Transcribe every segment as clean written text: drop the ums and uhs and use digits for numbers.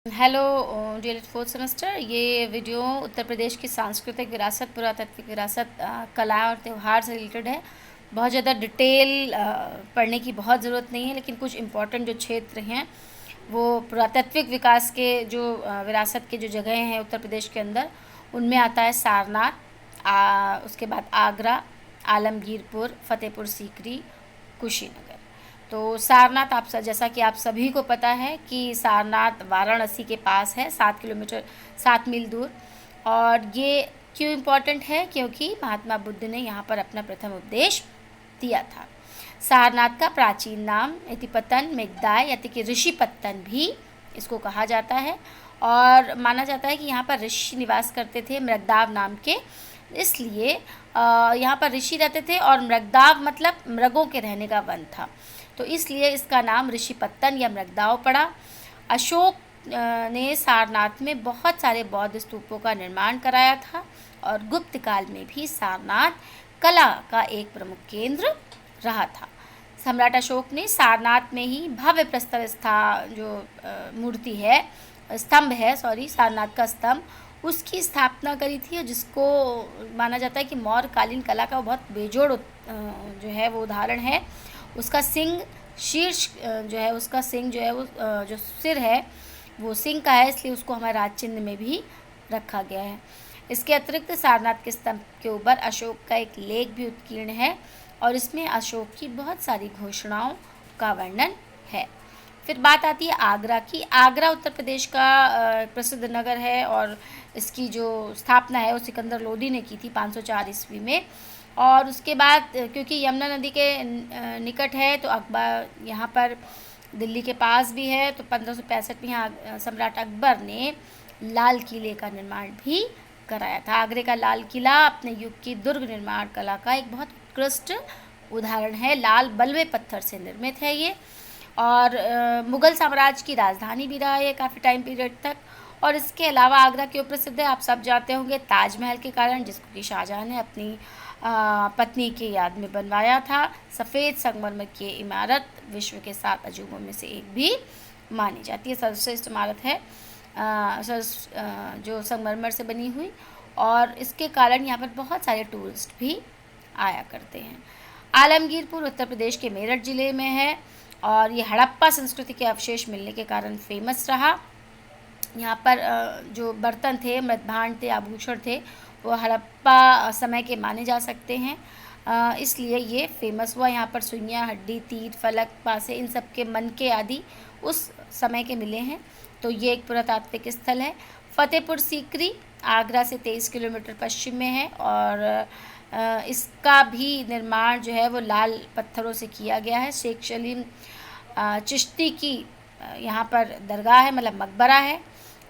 Hello dear fourth semester. ये video Uttar Pradesh की सांस्कृतिक विरासत, पुरातात्विक विरासत, कला और त्यौहार से रिलेटेड है। बहुत ज़्यादा डिटेल पढ़ने की बहुत ज़रूरत नहीं है, लेकिन कुछ इम्पोर्टेंट जो क्षेत्र हैं वो पुरातात्विक विकास के जो विरासत के जो जगह हैं उत्तर प्रदेश के अंदर, उनमें आता है सारनाथ, उसके बाद आगरा, आलमगीरपुर, फतेहपुर सीकरी, कुशीनगर। तो सारनाथ, जैसा कि आप सभी को पता है कि सारनाथ वाराणसी के पास है, 7 किलोमीटर 7 मील दूर। और ये क्यों इम्पोर्टेंट है? क्योंकि महात्मा बुद्ध ने यहाँ पर अपना प्रथम उपदेश दिया था। सारनाथ का प्राचीन नाम इतिपतन मेघदाय यानी कि ऋषिपत्तन भी इसको कहा जाता है, और माना जाता है कि यहाँ पर ऋषि निवास करते थे मृगदाव नाम के। इसलिए यहाँ पर ऋषि रहते थे, और मृगदाव मतलब मृगों के रहने का वन था, तो इसलिए इसका नाम ऋषिपत्तन या मृगदाव पड़ा। अशोक ने सारनाथ में बहुत सारे बौद्ध स्तूपों का निर्माण कराया था, और गुप्त काल में भी सारनाथ कला का एक प्रमुख केंद्र रहा था। सम्राट अशोक ने सारनाथ में ही भव्य प्रस्तर जो मूर्ति है, स्तंभ है, सारनाथ का स्तंभ, उसकी स्थापना करी थी, और जिसको माना जाता है कि मौर्यकालीन कला का बहुत बेजोड़ जो है वो उदाहरण है। उसका सिंह शीर्ष जो है, उसका सिंह जो है वो जो सिर है वो सिंह का है, इसलिए उसको हमारे राज चिन्ह में भी रखा गया है। इसके अतिरिक्त सारनाथ के स्तंभ के ऊपर अशोक का एक लेख भी उत्कीर्ण है, और इसमें अशोक की बहुत सारी घोषणाओं का वर्णन है। फिर बात आती है आगरा की। आगरा उत्तर प्रदेश का प्रसिद्ध नगर है, और इसकी जो स्थापना है वो सिकंदर लोदी ने की थी 504 ईस्वी में। और उसके बाद क्योंकि यमुना नदी के निकट है, तो अकबर यहाँ पर दिल्ली के पास भी है, तो 1565 में यहाँ सम्राट अकबर ने लाल किले का निर्माण भी कराया था। आगरे का लाल किला अपने युग की दुर्ग निर्माण कला का एक बहुत उत्कृष्ट उदाहरण है। लाल बलुए पत्थर से निर्मित है ये, और मुग़ल साम्राज्य की राजधानी भी रहा है काफ़ी टाइम पीरियड तक। और इसके अलावा आगरा क्यों प्रसिद्ध है आप सब जानते होंगे, ताजमहल के कारण, जिसको कि शाहजहाँ ने अपनी पत्नी की याद में बनवाया था। सफ़ेद संगमरमर की इमारत विश्व के 7 अजूबों में से एक भी मानी जाती है। सर्वश्रेष्ठ इमारत है जो संगमरमर से बनी हुई, और इसके कारण यहाँ पर बहुत सारे टूरिस्ट भी आया करते हैं। आलमगीरपुर उत्तर प्रदेश के मेरठ ज़िले में है, और ये हड़प्पा संस्कृति के अवशेष मिलने के कारण फेमस रहा। यहाँ पर जो बर्तन थे, मृदभांड थे, आभूषण थे, वो हड़प्पा समय के माने जा सकते हैं, इसलिए ये फेमस हुआ। यहाँ पर सुइयाँ, हड्डी, तीर, फलक, पासे, इन सब के मनके आदि उस समय के मिले हैं, तो ये एक पुरातात्विक स्थल है। फतेहपुर सीकरी आगरा से 23 किलोमीटर पश्चिम में है, और इसका भी निर्माण जो है वो लाल पत्थरों से किया गया है। शेख सलीम चिश्ती की यहाँ पर दरगाह है, मतलब मकबरा है,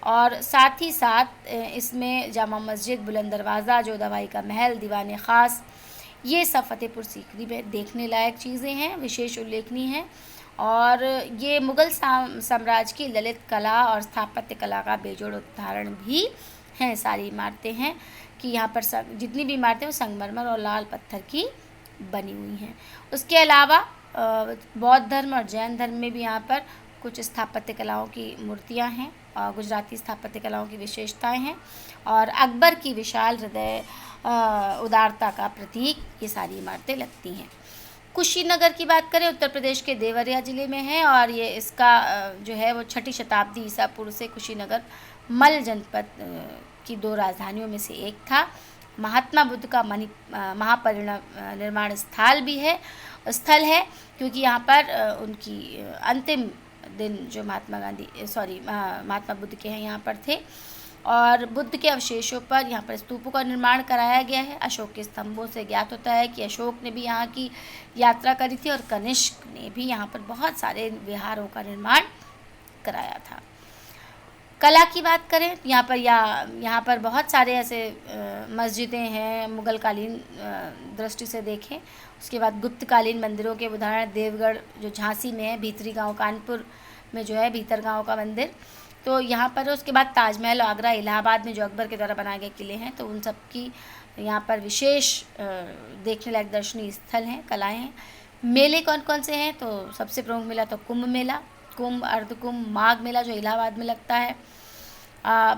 और साथ ही साथ इसमें जामा मस्जिद, बुलंद दरवाज़ा, जो दवाई का महल, दीवान ख़ास, ये सब फतेहपुर सीकरी में देखने लायक चीज़ें हैं, विशेष उल्लेखनीय हैं। और ये मुग़ल साम्राज्य की ललित कला और स्थापत्य कला का बेजोड़ उदाहरण भी हैं। सारी इमारतें हैं कि यहाँ पर जितनी भी इमारतें वो संगमरमर और लाल पत्थर की बनी हुई हैं। उसके अलावा बौद्ध धर्म और जैन धर्म में भी यहाँ पर कुछ स्थापत्य कलाओं की मूर्तियाँ हैं, और गुजराती स्थापत्य कलाओं की विशेषताएं हैं, और अकबर की विशाल हृदय उदारता का प्रतीक ये सारी इमारतें लगती हैं। कुशीनगर की बात करें, उत्तर प्रदेश के देवरिया ज़िले में है, और ये इसका जो है वो 6ठी शताब्दी ईसा पूर्व से कुशीनगर मल जनपद की 2 राजधानियों में से एक था। महात्मा बुद्ध का महापरिनिर्वाण स्थल है, क्योंकि यहाँ पर उनकी अंतिम दिन जो महात्मा बुद्ध के हैं यहाँ पर थे, और बुद्ध के अवशेषों पर यहाँ पर स्तूपों का निर्माण कराया गया है। अशोक के स्तंभों से ज्ञात होता है कि अशोक ने भी यहाँ की यात्रा करी थी, और कनिष्क ने भी यहाँ पर बहुत सारे विहारों का निर्माण कराया था। कला की बात करें, यहाँ पर बहुत सारे ऐसे मस्जिदें हैं मुग़ल कालीन दृष्टि से देखें। उसके बाद गुप्तकालीन मंदिरों के उदाहरण देवगढ़ जो झांसी में है, भीतरी गांव कानपुर में जो है भीतर गांव का मंदिर, तो यहाँ पर। उसके बाद ताजमहल, आगरा, इलाहाबाद में जो अकबर के द्वारा बनाए गए किले हैं, तो उन सब की यहाँ पर विशेष देखने लायक दर्शनीय स्थल हैं, कलाएँ हैं। मेले कौन कौन से हैं? तो सबसे प्रमुख मेला तो कुंभ मेला, कुंभ, अर्धकुंभ, माघ मेला जो इलाहाबाद में लगता है,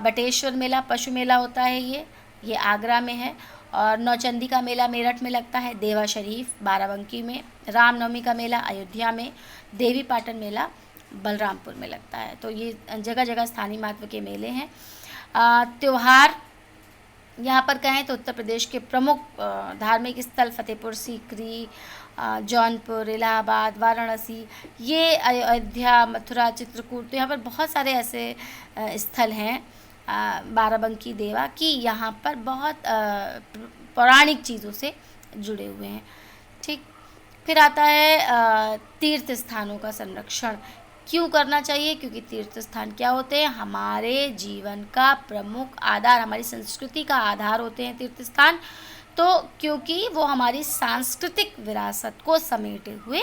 बटेश्वर मेला पशु मेला होता है, ये आगरा में है। और नौचंदी का मेला मेरठ में लगता है, देवा शरीफ बाराबंकी में, रामनवमी का मेला अयोध्या में, देवी पाटन मेला बलरामपुर में लगता है। तो ये जगह जगह स्थानीय महत्व के मेले हैं। त्यौहार यहाँ पर कहें तो उत्तर प्रदेश के प्रमुख धार्मिक स्थल फतेहपुर सीकरी, जौनपुर, इलाहाबाद, वाराणसी, ये अयोध्या, मथुरा, चित्रकूट, तो यहाँ पर बहुत सारे ऐसे स्थल हैं, बाराबंकी, देवा, कि यहाँ पर बहुत पौराणिक चीज़ों से जुड़े हुए हैं। ठीक, फिर आता है तीर्थ स्थानों का संरक्षण क्यों करना चाहिए, क्योंकि तीर्थ स्थान क्या होते हैं, हमारे जीवन का प्रमुख आधार, हमारी संस्कृति का आधार होते हैं तीर्थ स्थान। तो क्योंकि वो हमारी सांस्कृतिक विरासत को समेटे हुए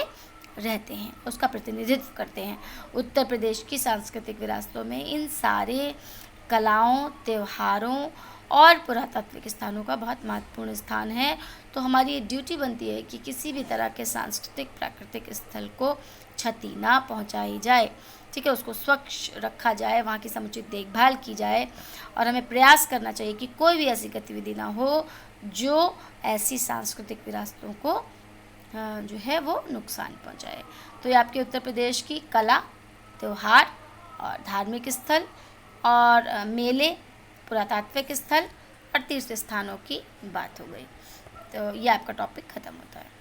रहते हैं, उसका प्रतिनिधित्व करते हैं। उत्तर प्रदेश की सांस्कृतिक विरासतों में इन सारे कलाओं, त्योहारों और पुरातात्विक स्थानों का बहुत महत्वपूर्ण स्थान है। तो हमारी ये ड्यूटी बनती है कि किसी भी तरह के सांस्कृतिक प्राकृतिक स्थल को क्षति ना पहुंचाई जाए, ठीक है, उसको स्वच्छ रखा जाए, वहाँ की समुचित देखभाल की जाए, और हमें प्रयास करना चाहिए कि कोई भी ऐसी गतिविधि ना हो जो ऐसी सांस्कृतिक विरासतों को जो है वो नुकसान पहुंचाए। तो ये आपके उत्तर प्रदेश की कला, त्यौहार और धार्मिक स्थल और मेले, पुरातात्विक स्थल और तीर्थ स्थानों की बात हो गई। तो ये आपका टॉपिक ख़त्म होता है।